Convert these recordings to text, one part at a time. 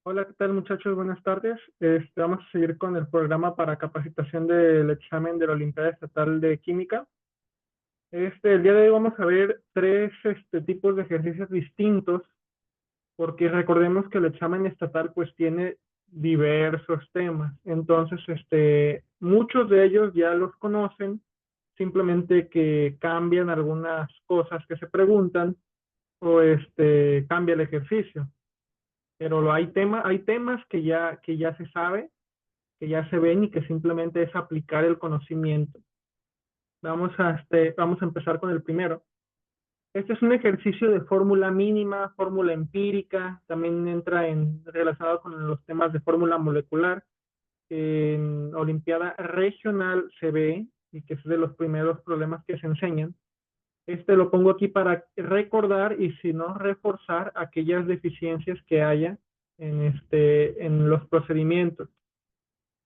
Hola, ¿qué tal muchachos? Buenas tardes. Vamos a seguir con el programa para capacitación del examen de la Olimpiada Estatal de Química. El día de hoy vamos a ver tres tipos de ejercicios distintos, porque recordemos que el examen estatal pues tiene diversos temas. Entonces, muchos de ellos ya los conocen, simplemente que cambian algunas cosas que se preguntan o cambia el ejercicio. Pero hay temas que ya se sabe, que ya se ven y que simplemente es aplicar el conocimiento. Vamos a empezar con el primero. Este es un ejercicio de fórmula mínima, fórmula empírica, también entra relacionado con los temas de fórmula molecular. En Olimpiada Regional se ve, y que es de los primeros problemas que se enseñan. Este lo pongo aquí para recordar y si no reforzar aquellas deficiencias que haya en los procedimientos.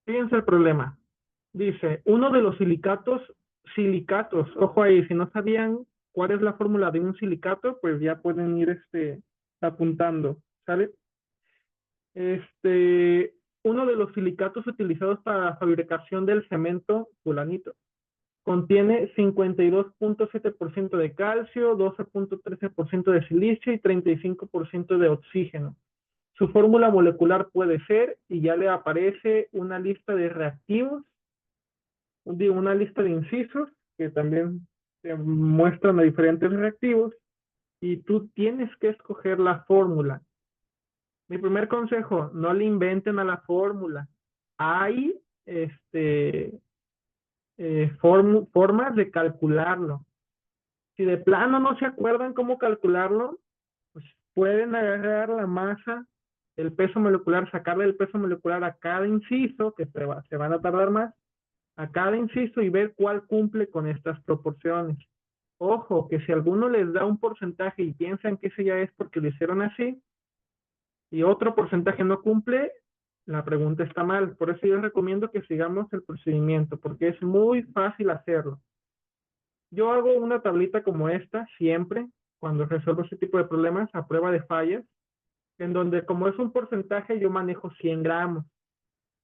Fíjense el problema. Dice, uno de los silicatos, ojo ahí, si no sabían cuál es la fórmula de un silicato, pues ya pueden ir apuntando, ¿sale? Este, uno de los silicatos utilizados para la fabricación del cemento fulanito contiene 52.7% de calcio, 12.13% de silicio y 35% de oxígeno. Su fórmula molecular puede ser, y ya le aparece una lista de reactivos, digo, una lista de incisos que también te muestran a diferentes reactivos y tú tienes que escoger la fórmula. Mi primer consejo, no le inventen a la fórmula. Hay formas de calcularlo. Si de plano no se acuerdan cómo calcularlo, pues pueden agarrar la masa, el peso molecular, sacarle el peso molecular a cada inciso, que se van a tardar más, a cada inciso y ver cuál cumple con estas proporciones. Ojo, que si alguno les da un porcentaje y piensan que ese ya es porque lo hicieron así y otro porcentaje no cumple, la pregunta está mal. Por eso yo les recomiendo que sigamos el procedimiento, porque es muy fácil hacerlo. Yo hago una tablita como esta siempre cuando resuelvo este tipo de problemas a prueba de fallas, en donde como es un porcentaje yo manejo 100 gramos.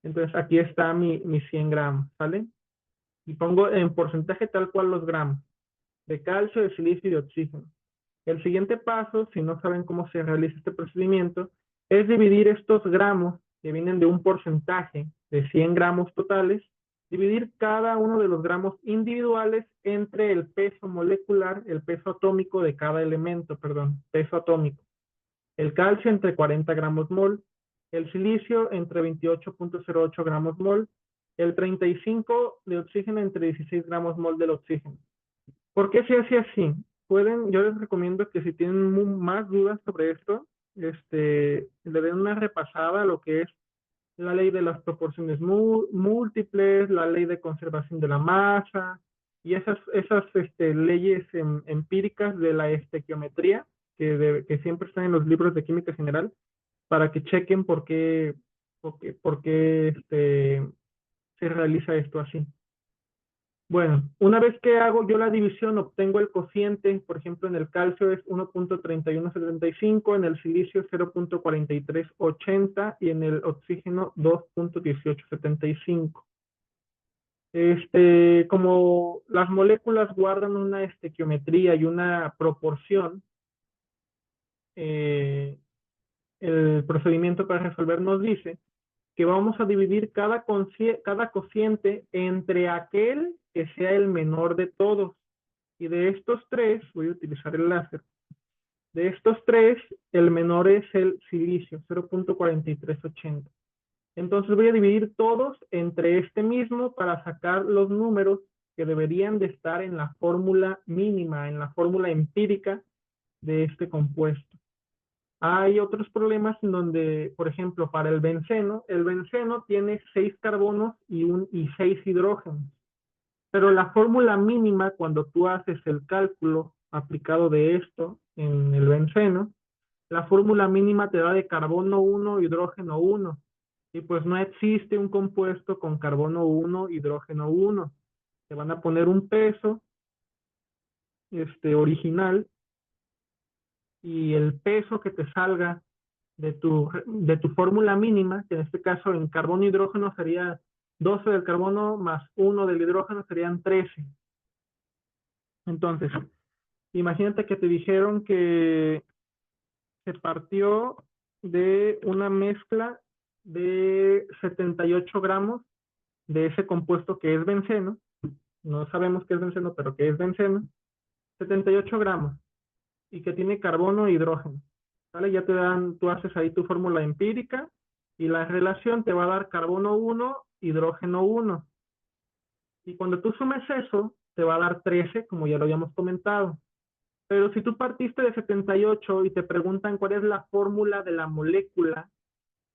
Entonces aquí está mi 100 gramos, ¿vale? Y pongo en porcentaje tal cual los gramos de calcio, de silicio y de oxígeno. El siguiente paso, si no saben cómo se realiza este procedimiento, es dividir estos gramos que vienen de un porcentaje de 100 gramos totales, dividir cada uno de los gramos individuales entre el peso molecular, el peso atómico de cada elemento, perdón, peso atómico. El calcio entre 40 gramos mol, el silicio entre 28.08 gramos mol, el 35 de oxígeno entre 16 gramos mol del oxígeno. ¿Por qué se hace así? Yo les recomiendo que si tienen más dudas sobre esto, le den una repasada a lo que es la ley de las proporciones múltiples, la ley de conservación de la masa y esas leyes empíricas de la estequiometría que siempre están en los libros de química general para que chequen por qué se realiza esto así. Bueno, una vez que hago yo la división, obtengo el cociente, por ejemplo, en el calcio es 1.3175, en el silicio 0.4380 y en el oxígeno 2.1875. Como las moléculas guardan una estequiometría y una proporción, eh, el procedimiento para resolver nos dice que vamos a dividir cada cociente entre aquel que sea el menor de todos. Y de estos tres, voy a utilizar el láser. De estos tres, el menor es el silicio, 0.4380. Entonces voy a dividir todos entre este mismo para sacar los números que deberían de estar en la fórmula mínima, en la fórmula empírica de este compuesto. Hay otros problemas en donde, por ejemplo, para el benceno tiene 6 carbonos y 6 hidrógenos. Pero la fórmula mínima, cuando tú haces el cálculo aplicado de esto en el benceno, la fórmula mínima te da de carbono 1, hidrógeno 1. Y pues no existe un compuesto con carbono 1, hidrógeno 1. Te van a poner un peso original y el peso que te salga de tu fórmula mínima, que en este caso en carbono e hidrógeno sería 12 del carbono más 1 del hidrógeno serían 13. Entonces, imagínate que te dijeron que se partió de una mezcla de 78 gramos de ese compuesto que es benceno. No sabemos qué es benceno, pero que es benceno. 78 gramos y que tiene carbono e hidrógeno. ¿Vale? Ya te dan, tú haces ahí tu fórmula empírica y la relación te va a dar carbono 1, hidrógeno 1. Y cuando tú sumes eso, te va a dar 13, como ya lo habíamos comentado. Pero si tú partiste de 78 y te preguntan cuál es la fórmula de la molécula,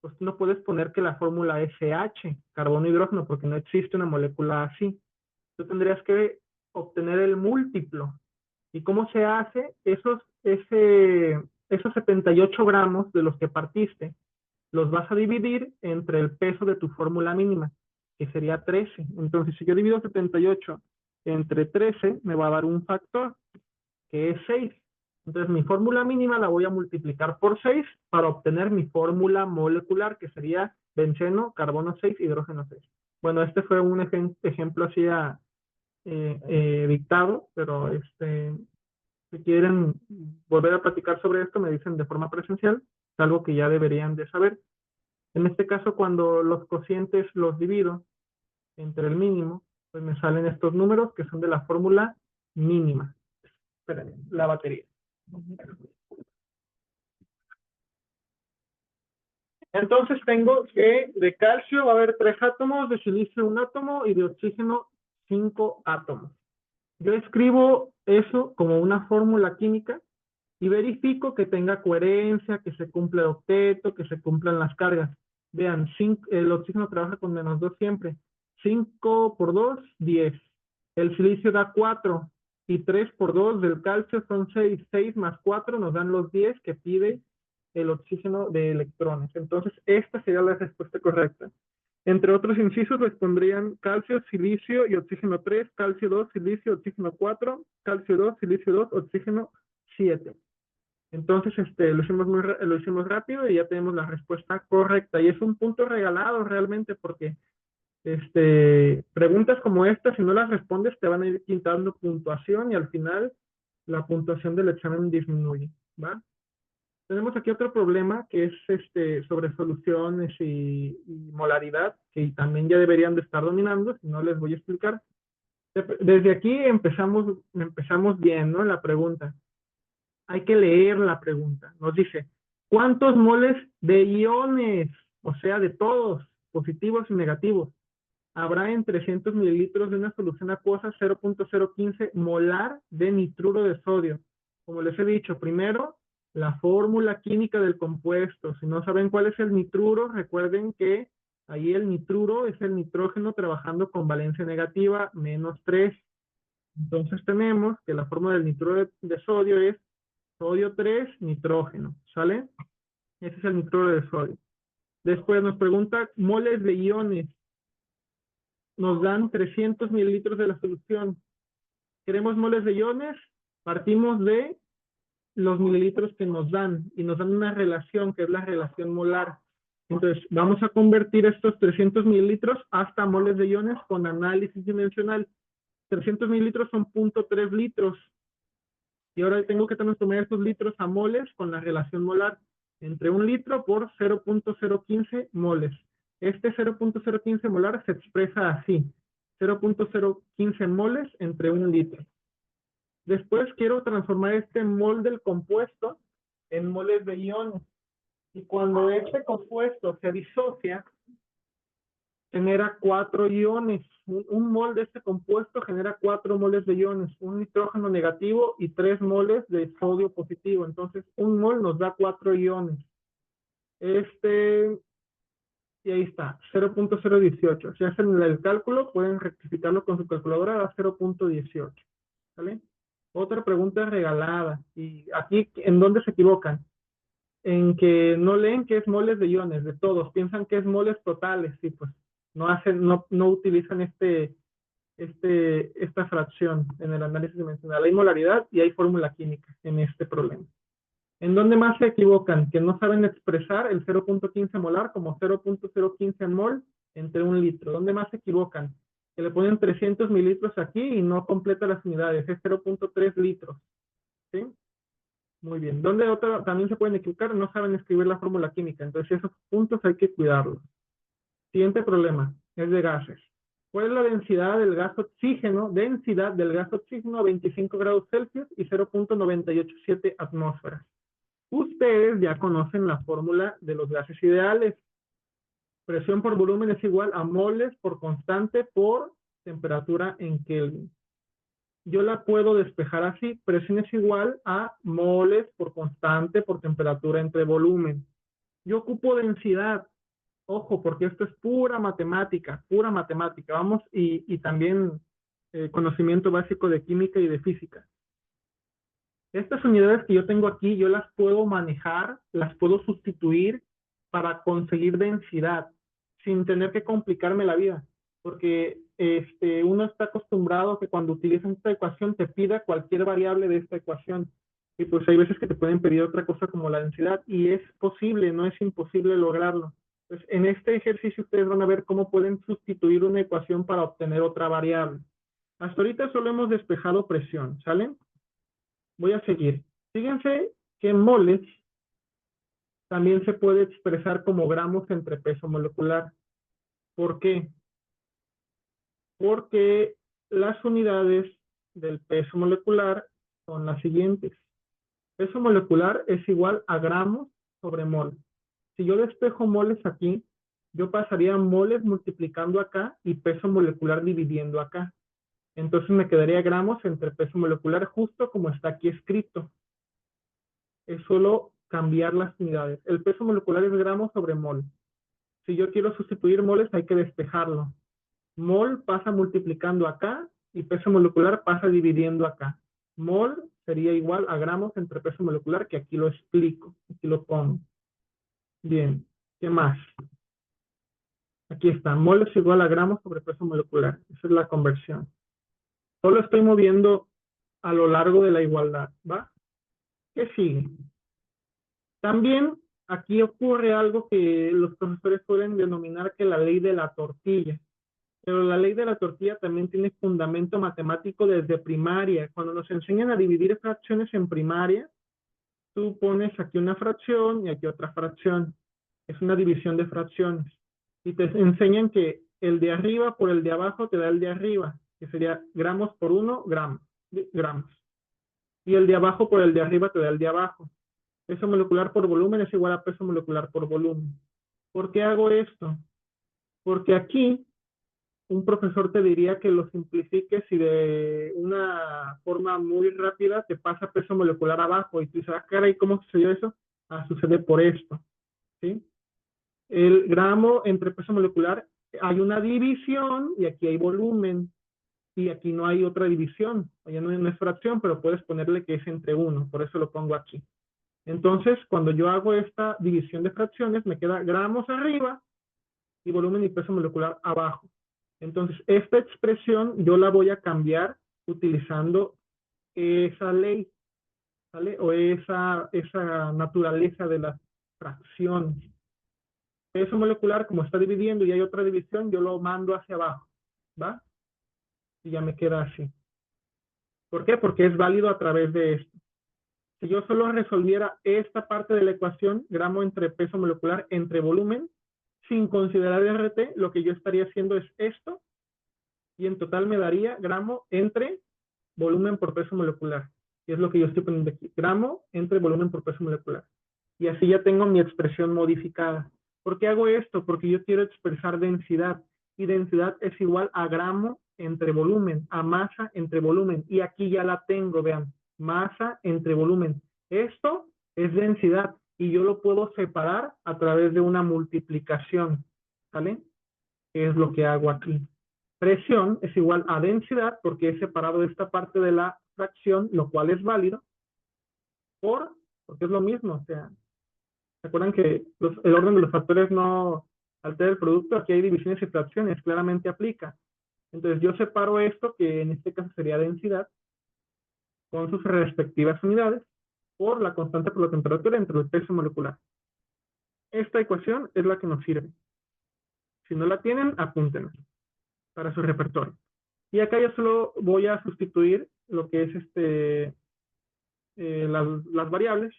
pues tú no puedes poner que la fórmula es CH, carbono hidrógeno, porque no existe una molécula así. Tú tendrías que obtener el múltiplo. ¿Y cómo se hace? Esos 78 gramos de los que partiste, los vas a dividir entre el peso de tu fórmula mínima, que sería 13. Entonces, si yo divido 78 entre 13, me va a dar un factor, que es 6. Entonces, mi fórmula mínima la voy a multiplicar por 6 para obtener mi fórmula molecular, que sería benceno, carbono 6, hidrógeno 6. Bueno, este fue un ejemplo así dictado, pero si quieren volver a platicar sobre esto, me dicen de forma presencial, es algo que ya deberían de saber. En este caso, cuando los cocientes los divido entre el mínimo, pues me salen estos números que son de la fórmula mínima. Esperen, la batería. Entonces tengo que de calcio va a haber 3 átomos, de silicio 1 átomo y de oxígeno 5 átomos. Yo escribo eso como una fórmula química y verifico que tenga coherencia, que se cumpla el octeto, que se cumplan las cargas. Vean, el oxígeno trabaja con -2 siempre. 5 por 2, 10. El silicio da 4 y 3 por 2 del calcio son 6. 6 más 4 nos dan los 10 que pide el oxígeno de electrones. Entonces, esta sería la respuesta correcta. Entre otros incisos les pondrían calcio, silicio y oxígeno 3, calcio 2, silicio, oxígeno 4, calcio 2, silicio 2, oxígeno 7. Entonces, lo hicimos rápido y ya tenemos la respuesta correcta. Y es un punto regalado realmente porque preguntas como esta, si no las respondes, te van a ir quitando puntuación y al final la puntuación del examen disminuye, ¿va? Tenemos aquí otro problema que es sobre soluciones y molaridad, que también ya deberían de estar dominando, si no les voy a explicar. Desde aquí empezamos bien, ¿no? La pregunta. Hay que leer la pregunta. Nos dice, ¿cuántos moles de iones, o sea, de todos, positivos y negativos, habrá en 300 mililitros de una solución acuosa 0.015 molar de nitruro de sodio? Como les he dicho, primero, la fórmula química del compuesto. Si no saben cuál es el nitruro, recuerden que ahí el nitruro es el nitrógeno trabajando con valencia negativa, -3. Entonces tenemos que la fórmula del nitruro de sodio es sodio 3, nitrógeno, ¿sale? Ese es el nitruro de sodio. Después nos pregunta moles de iones. Nos dan 300 mililitros de la solución. Queremos moles de iones, partimos de los mililitros que nos dan y nos dan una relación que es la relación molar. Entonces, vamos a convertir estos 300 mililitros hasta moles de iones con análisis dimensional. 300 mililitros son 0.3 litros. Y ahora tengo que transformar estos litros a moles con la relación molar entre 1 litro por 0.015 moles. Este 0.015 molar se expresa así, 0.015 moles entre 1 litro. Después quiero transformar este mol del compuesto en moles de iones. Y cuando este compuesto se disocia, genera 4 iones. Un mol de este compuesto genera 4 moles de iones, un nitrógeno negativo y 3 moles de sodio positivo. Entonces, un mol nos da 4 iones. Y ahí está, 0.018. Si hacen el cálculo, pueden rectificarlo con su calculadora a 0.18. ¿Vale? Otra pregunta regalada. Y aquí, ¿en dónde se equivocan? En que no leen que es moles de iones, de todos. Piensan que es moles totales. Sí, pues no utilizan esta fracción en el análisis dimensional. Hay molaridad y hay fórmula química en este problema. ¿En dónde más se equivocan? Que no saben expresar el 0.15 molar como 0.015 mol entre un litro. ¿Dónde más se equivocan? Que le ponen 300 mililitros aquí y no completa las unidades, es 0.3 litros. ¿Sí? Muy bien. ¿Dónde también se pueden equivocar? No saben escribir la fórmula química. Entonces esos puntos hay que cuidarlos. Siguiente problema es de gases. ¿Cuál es la densidad del gas oxígeno? Densidad del gas oxígeno a 25 grados Celsius y 0.987 atmósferas. Ustedes ya conocen la fórmula de los gases ideales. Presión por volumen es igual a moles por constante por temperatura en Kelvin. Yo la puedo despejar así. Presión es igual a moles por constante por temperatura entre volumen. Yo ocupo densidad. Ojo, porque esto es pura matemática, pura matemática. Vamos, y también conocimiento básico de química y de física. Estas unidades que yo tengo aquí, yo las puedo manejar, las puedo sustituir para conseguir densidad, sin tener que complicarme la vida. Porque uno está acostumbrado a que cuando utilizan esta ecuación te pida cualquier variable de esta ecuación. Y pues hay veces que te pueden pedir otra cosa como la densidad, y es posible, no es imposible lograrlo. Pues en este ejercicio ustedes van a ver cómo pueden sustituir una ecuación para obtener otra variable. Hasta ahorita solo hemos despejado presión, ¿salen? Voy a seguir. Fíjense que en moles también se puede expresar como gramos entre peso molecular. ¿Por qué? Porque las unidades del peso molecular son las siguientes. Peso molecular es igual a gramos sobre mol. Si yo despejo moles aquí, yo pasaría moles multiplicando acá y peso molecular dividiendo acá. Entonces me quedaría gramos entre peso molecular justo como está aquí escrito. Es solo cambiar las unidades. El peso molecular es gramos sobre mol. Si yo quiero sustituir moles, hay que despejarlo. Mol pasa multiplicando acá y peso molecular pasa dividiendo acá. Mol sería igual a gramos entre peso molecular, que aquí lo explico, aquí lo pongo. Bien, ¿qué más? Aquí está, mol es igual a gramos sobre peso molecular. Esa es la conversión. Solo estoy moviendo a lo largo de la igualdad, ¿va? ¿Qué sigue? También aquí ocurre algo que los profesores suelen denominar que la ley de la tortilla. Pero la ley de la tortilla también tiene fundamento matemático desde primaria. Cuando nos enseñan a dividir fracciones en primaria, tú pones aquí una fracción y aquí otra fracción. Es una división de fracciones. Y te enseñan que el de arriba por el de abajo te da el de arriba, que sería gramos por 1, gramos. Y el de abajo por el de arriba te da el de abajo. Peso molecular por volumen es igual a peso molecular por volumen. ¿Por qué hago esto? Porque aquí un profesor te diría que lo simplifiques y de una forma muy rápida te pasa peso molecular abajo y tú dices, ah, caray, ¿cómo sucedió eso? Ah, sucede por esto, ¿sí? El gramo entre peso molecular, hay una división y aquí hay volumen y aquí no hay otra división, allá no es fracción, pero puedes ponerle que es entre 1, por eso lo pongo aquí. Entonces, cuando yo hago esta división de fracciones, me queda gramos arriba y volumen y peso molecular abajo. Entonces, esta expresión yo la voy a cambiar utilizando esa ley, ¿vale? O esa naturaleza de las fracciones. Peso molecular, como está dividiendo y hay otra división, yo lo mando hacia abajo, ¿va? Y ya me queda así. ¿Por qué? Porque es válido a través de esto. Si yo solo resolviera esta parte de la ecuación, gramo entre peso molecular entre volumen, sin considerar RT, lo que yo estaría haciendo es esto, y en total me daría gramo entre volumen por peso molecular. Y es lo que yo estoy poniendo aquí. Gramo entre volumen por peso molecular. Y así ya tengo mi expresión modificada. ¿Por qué hago esto? Porque yo quiero expresar densidad. Y densidad es igual a gramo entre volumen, a masa entre volumen. Y aquí ya la tengo, vean. Masa entre volumen. Esto es densidad. Y yo lo puedo separar a través de una multiplicación. ¿Vale? ¿Qué es lo que hago aquí? Presión es igual a densidad porque he separado esta parte de la fracción, lo cual es válido, porque es lo mismo. O sea, ¿se acuerdan que el orden de los factores no altera el producto? Aquí hay divisiones y fracciones, claramente aplica. Entonces yo separo esto, que en este caso sería densidad, con sus respectivas unidades, por la constante por la temperatura entre el peso molecular. Esta ecuación es la que nos sirve. Si no la tienen, apúntenla para su repertorio. Y acá yo solo voy a sustituir lo que es las variables.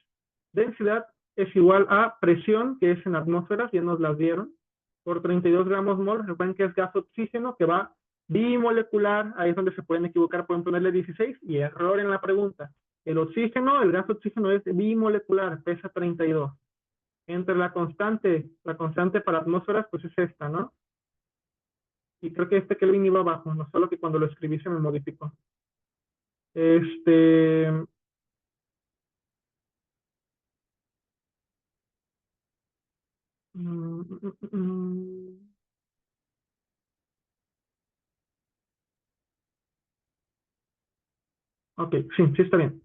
Densidad es igual a presión, que es en atmósferas, ya nos las dieron, por 32 gramos mol. Recuerden que es gas oxígeno, que va bimolecular. Ahí es donde se pueden equivocar, pueden ponerle 16 y error en la pregunta. El oxígeno, el gas oxígeno es bimolecular, pesa 32. Entre la constante para atmósferas, pues es esta, ¿no? Y creo que Kelvin iba abajo, no solo que cuando lo escribí se me modificó. Este, mm, mm, mm, mm. Ok, sí, sí está bien.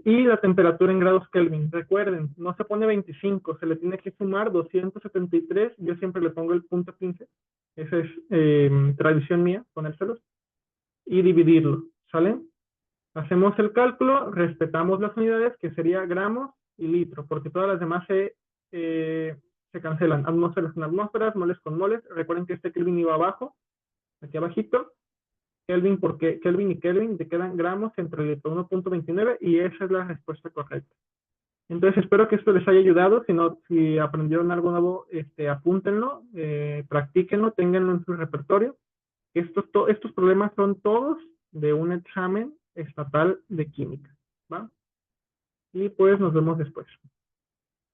Y la temperatura en grados Kelvin. Recuerden, no se pone 25, se le tiene que sumar 273. Yo siempre le pongo el punto 15. Esa es tradición mía, ponérselos. Y dividirlo, ¿sale? Hacemos el cálculo, respetamos las unidades, que sería gramos y litro, porque todas las demás se cancelan. Atmósferas con atmósferas, moles con moles. Recuerden que Kelvin iba abajo, aquí abajito. Kelvin, porque Kelvin y Kelvin te quedan gramos entre litro 1.29 y esa es la respuesta correcta. Entonces espero que esto les haya ayudado. Si aprendieron algo nuevo, apúntenlo, practíquenlo, ténganlo en su repertorio. Estos problemas son todos de un examen estatal de química, ¿va? Y pues nos vemos después.